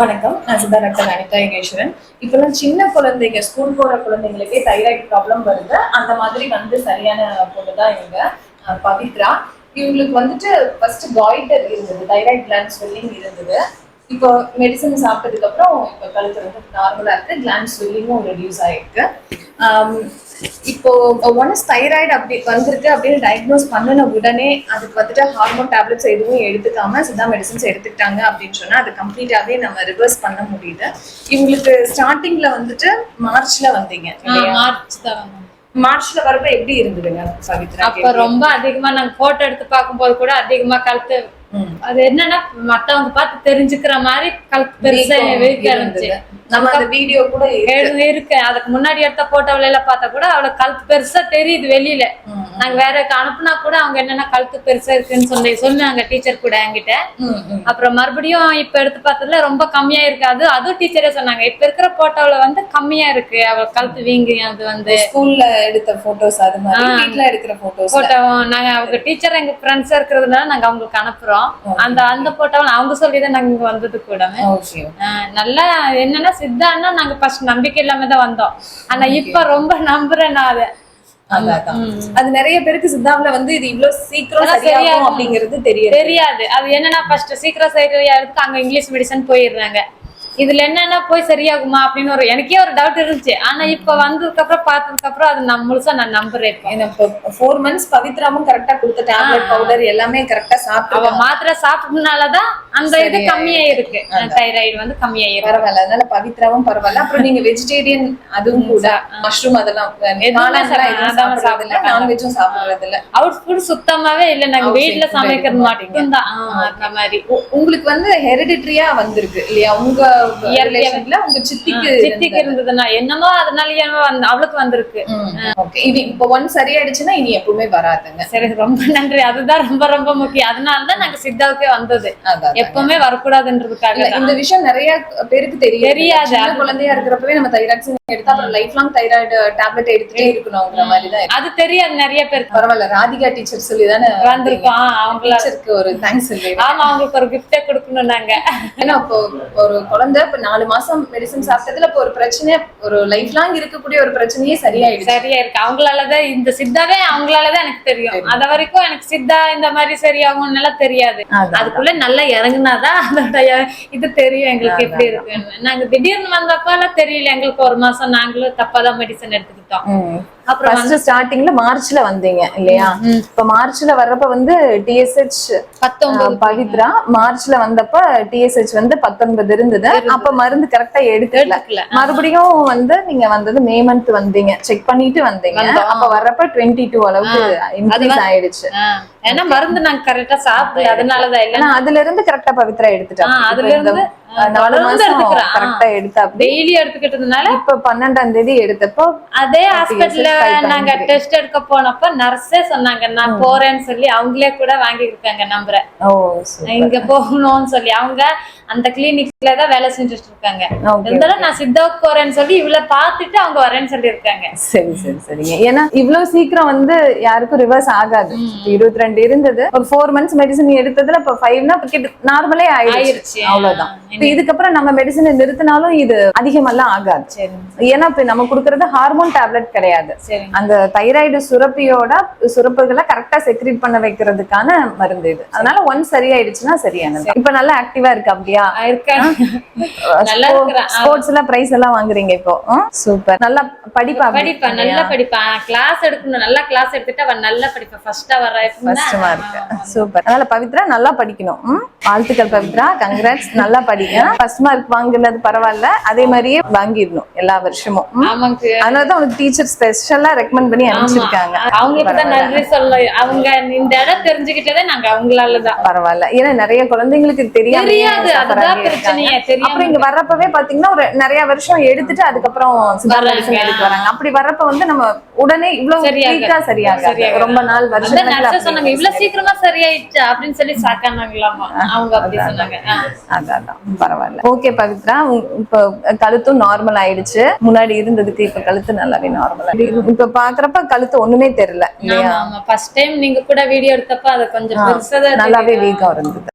வணக்கம். நான் சித்தா டாக்டர் அனிதா யோகேஸ்வரன். இப்பெல்லாம் சின்ன குழந்தைங்க, ஸ்கூல் போற குழந்தைங்களுக்கே தைராய்டு ப்ராப்ளம் வருது. அந்த மாதிரி சரியான பொண்ணு தான் இவங்க, பவித்ரா. இவங்களுக்கு வந்துட்டு ஃபர்ஸ்ட் காய்டர் இருந்தது, தைராய்டு கிளாண்ட் ஸ்வெல்லிங் இருந்தது. இப்போ மெடிசன் சாப்பிட்டதுக்கு அப்புறம் இப்போ கழுத்து வந்து நார்மலா இருக்கு, கிளாண்ட் ஸ்வெல்லிங்கும் ரெடியூஸ் ஆயிருக்கு. இப்போ ஒன்ஸ் தைராய்டு அப்படி வந்திருக்கு அப்படின்னு டயக்னோஸ் பண்ணின உடனே அதுக்கு வந்துட்டு ஹார்மோன் டேப்லெட்ஸ் எதுவும் எடுத்துக்காம சித்தா மெடிசன்ஸ் எடுத்துக்கிட்டாங்க அப்படின்னு சொன்னா அது கம்ப்ளீட்டாவே நம்ம ரிவர்ஸ் பண்ண முடியுது. இவங்களுக்கு ஸ்டார்டிங்ல வந்துட்டு மார்ச்ல வந்தீங்க இல்லையா? மார்ச்ல வரப்ப எப்படி இருந்ததுங்க பவித்ரா? அப்ப ரொம்ப அதிகமா நாங்க போட்டோ எடுத்து பார்க்கும்போது கூட அதிகமா கழுத்து, அது என்னன்னா மத்தவங்க பார்த்து தெரிஞ்சுக்கிற மாதிரி கழுத்து பெருசா இருந்துச்சு. நம்ம அந்த வீடியோ கூட இருக்கு. அதுக்கு முன்னாடி எடுத்த போட்டோல எல்லாம் பார்த்தா கூட அவளுக்கு கழுத்து பெருசா தெரியுது வெளியில. நாங்க வேற அனுப்புனா கூட அவங்க என்னன்னா கழுத்து பெருசா இருக்குன்னு சொன்னாங்க டீச்சர் கூட என்கிட்ட. அப்புறம் மறுபடியும் இப்ப எடுத்து பார்த்ததுல ரொம்ப கம்மியா இருக்காது. அதுவும் டீச்சரே சொன்னாங்க இப்ப இருக்கிற போட்டோல வந்து கம்மியா இருக்கு அவ கழுத்து வீங்கி. அது வந்து ஸ்கூல்ல எடுத்த போட்டோஸ், அது மாதிரி வீட்ல எடுக்கிற போட்டோ நாங்க அவங்க டீச்சர் எங்க ஃப்ரெண்ட்ஸா இருக்கிறதுனால நாங்க அவங்களுக்கு அனுப்புறோம். அந்த போட்டோல அவங்க சொல்லிதான் நாங்க இங்க வந்தது கூட. நல்லா என்னன்னா சித்தான்னா நாங்க ஃபர்ஸ்ட் நம்பிக்கை இல்லாம தான் வந்தோம். ஆனா இப்ப ரொம்ப நம்புறேன் நான் அதை. அது நிறைய பேருக்கு சித்தாவுல வந்து இது இவ்வளவு சீக்கிரம் சரியாகும் அப்படிங்கிறது தெரியாது. அது என்னன்னா ஃபர்ஸ்ட் சீக்கிரம் சரியாகிறதுக்கு அங்க இங்கிலீஷ் மெடிசன் போயிடுறாங்க. இதுல என்னன்னா போய் சரியாகுமா அப்படின்னு எனக்கே ஒரு டவுட் இருந்துச்சு. ஆனா இப்ப வந்ததுக்கு அப்புறம் பார்த்ததுக்கு அப்புறம் அது நான் முழுசா நான் நம்புறேன். 4 months பவித்ராவும் கரெக்டா கொடுத்த டேப்லெட் பவுடர் எல்லாமே கரெக்டா சாப்பிட்டு அவ மாத்திரை சாப்பிட்டதுனாலதான் அந்த இது கம்மியா இருக்கு, தைராய்டு வந்து கம்மியா இருக்கு. பரவாயில்ல, அதனால பவித்ராவும் பரவாயில்ல. அப்புறம் நீங்க வெஜிடேரியன் அதுவும் கூட, மஷ்ரூம் அதெல்லாம் சாப்பிடறது இல்ல, நான்வெஜ்ஜும் சாப்பிடுறது இல்ல. அவுட் ஃபுட் சுத்தமாவே இல்ல. நாங்க வீட்டுல சமைக்கிறது மட்டும்தான். அந்த மாதிரி உங்களுக்கு வந்து ஹெரிடிட்டரியா வந்திருக்கு இல்லையா? உங்க உங்க சித்திக்கு இருந்ததுன்னா என்னமோ அதனாலயே அவளுக்கு வந்திருக்கு. இது இப்ப ஒன்ஸ் சரியாயிடுச்சுன்னா இனி எப்பவுமே வராதுங்க. சரி, ரொம்ப நன்றி. அதுதான் ரொம்ப ரொம்ப முக்கியம். அதனாலதான் நாங்க சித்தாவுக்கே வந்தது, எப்பவுமே வரக்கூடாதுன்றதுக்காக. இந்த விஷயம் நிறைய பேருக்கு தெரியாது. குழந்தையா இருக்கிறப்பவே நம்ம தைராய்டு எடுத்தா அப்புறம் லைஃப் லாங் தைராய்டு டேப்லெட் எடுத்துட்டே இருக்கணும்ங்கிற மாதிரிதான் அது தெரியாது நிறைய பேருக்கு. பரவாயில்ல, ராதிகா டீச்சர் சொல்லிதானே வந்திருக்கோம். அவங்களுக்கு ஒரு தேங்க்ஸ் சொல்லி. ஆமா, அவங்களுக்கு ஒரு கிஃப்டே கொடுக்கணும் நாங்க. ஏன்னா இப்போ ஒரு குழந்தை இப்ப 4 மாசம் மெடிசன் சாப்பிட்டதுல இப்ப ஒரு பிரச்சனை, ஒரு லைஃப் லாங் இருக்கக்கூடிய ஒரு பிரச்சனையே சரியா இருக்கு. அவங்களாலதான் இந்த சித்தாவே அவங்களாலதான் எனக்கு தெரியும். அத வரைக்கும் எனக்கு சித்தா இந்த மாதிரி சரியாகும் எல்லாம் தெரியாது. அதுக்குள்ள நல்லா இறங்குனாதான் அதோட இது தெரியும் எங்களுக்கு எப்படி இருக்குன்னு. நாங்க திடீர்னு வந்தப்ப எல்லாம் தெரியல எங்களுக்கு. ஒரு மாசம் நாங்களும் தப்பாதான் மெடிசன் எடுத்துக்கிட்டோம். அப்புறம் ஸ்டார்டிங்ல மார்ச்ல வந்தீங்க இல்லையா? இப்ப மார்ச்ல வர்றப்ப வந்து TSH 19 பவித்ரா, மார்ச்ல வந்தப்ப TSH வந்து 19 இருந்தது. அப்ப மருந்து கரெக்டா எடுக்கல. மறுபடியும் வந்து நீங்க வந்தது மே மந்த் வந்தீங்க, செக் பண்ணிட்டு வந்தீங்க. அப்ப வர்றப்ப 22 அளவுக்கு இன்க்ரீஸ் ஆயிடுச்சு. ஏன்னா மருந்து நாங்க கரெக்டா சாப்பிடல, அதனாலதான். இல்லன்னா அதுல இருந்து கரெக்டா பவித்ரா எடுத்துட்டாங்க. அதுல இருந்து 4 மாசம் கரெக்டா எடுத்தா டெய்லி எடுத்துக்கிட்டதுனால இப்ப 12ஆம் தேதி எடுத்தப்போ அதே ஹாஸ்பிட்டல்ல நாங்க டெஸ்ட் எடுக்க போனப்ப நர்ஸே சொன்னாங்க நான் போறேன்னு சொல்லி. அவங்களே கூட வாங்கி இருக்காங்க நம்புறேன். இங்க போகணும்னு சொல்லி அவங்க அந்த கிளினிக்ல தான் வேலை செஞ்சுட்டு இருக்காங்க. இருந்தாலும் நான் சித்தாவுக்கு போறேன்னு சொல்லி இவ்வளவு பாத்துட்டு அவங்க வரேன்னு சொல்லி இருக்காங்க. சரி சரி சரிங்க. ஏன்னா இவ்வளவு சீக்கிரம் வந்து யாருக்கும் ரிவர்ஸ் ஆகாது. 22 இருந்தது, ஒரு 4 months மெடிசன் எடுத்ததுல இப்ப 5னா நார்மலே ஆயிடுச்சு. அவ்வளவுதான். இதுக்கப்புறம் நம்ம மெடிசன் நிறுத்தினாலும் இது அதிகமெல்லாம் ஆகாது. ஏன்னா இப்ப நம்ம குடுக்கறது ஹார்மோன் டேப்லெட் கிடையாது. அந்த தைராய்டு சுரப்புகளை கரெக்டா செக்ரீட் பண்ண வைக்கிறதுக்கான மருந்து இது. அதனால ஒன்ஸ் சரியாயிடுச்சுன்னா சரியானது. இப்ப நல்லா ஆக்டிவா இருக்கு. அப்படியா? ஸ்போர்ட்ஸ்ல பிரைஸ் எல்லாம் வாங்குறீங்க இப்போ? சூப்பர். நல்லா படிப்பா? நல்லா படிப்பா. கிளாஸ் எடுக்கணும், நல்லா கிளாஸ் எடுத்துட்டு அவ நல்லா படிப்பா. ஃபர்ஸ்டா வர சூப்பர். அதனால பவித்ரா நல்லா படிக்கணும். வாழ்த்துக்கள் பவித்ரா, கங்க்ராட்ஸ். நல்லா படிங்க. ஃபர்ஸ்ட் மார்க் வாங்குனது பரவாயில்ல, அதே மாதிரியே வாங்கிடணும் எல்லா வருஷமும். அதனாலதான் உனக்கு டீச்சர் ஸ்பெஷலா ரெக்கமெண்ட் பண்ணி அனுப்பிச்சிருக்காங்க. அவங்களுக்கு தான் நன்றி சொல்ல. அவங்க இந்த இடம் தெரிஞ்சுக்கிட்டதே நாங்க அவங்களாலதான். பரவாயில்ல. ஏன்னா நிறைய குழந்தைங்களுக்கு தெரியாது. அப்புறம் இங்க வர்றப்பவே பாத்தீங்கன்னா ஒரு நிறைய வருஷம் எடுத்துட்டு அதுக்கப்புறம் எடுத்து வராங்க. அப்படி வர்றப்ப வந்து நம்ம உடனே இவ்வளவு சரியாக ரொம்ப நாள் வருஷம் சொன்னாங்க இவ்வளவு சீக்கிரமா சரியாயிடுச்சு அப்படின்னு சொல்லி சாக்கானாங்களாமா அவங்க. அப்படி சொன்னாங்க. அதான் பரவாயில்ல. ஓகே பவித்ரா, இப்ப கழுத்தும் நார்மல் ஆயிடுச்சு. முன்னாடி இருந்ததுக்கு இப்ப கழுத்து நல்லாவே நார்மல். இப்ப பாக்குறப்ப கழுத்து ஒண்ணுமே தெரியல இல்லையா? ஃபர்ஸ்ட் டைம் நீங்க கூட வீடியோ எடுத்தப்ப அது கொஞ்சம் பெருசா நல்லாவே வீக்கம் இருந்தது.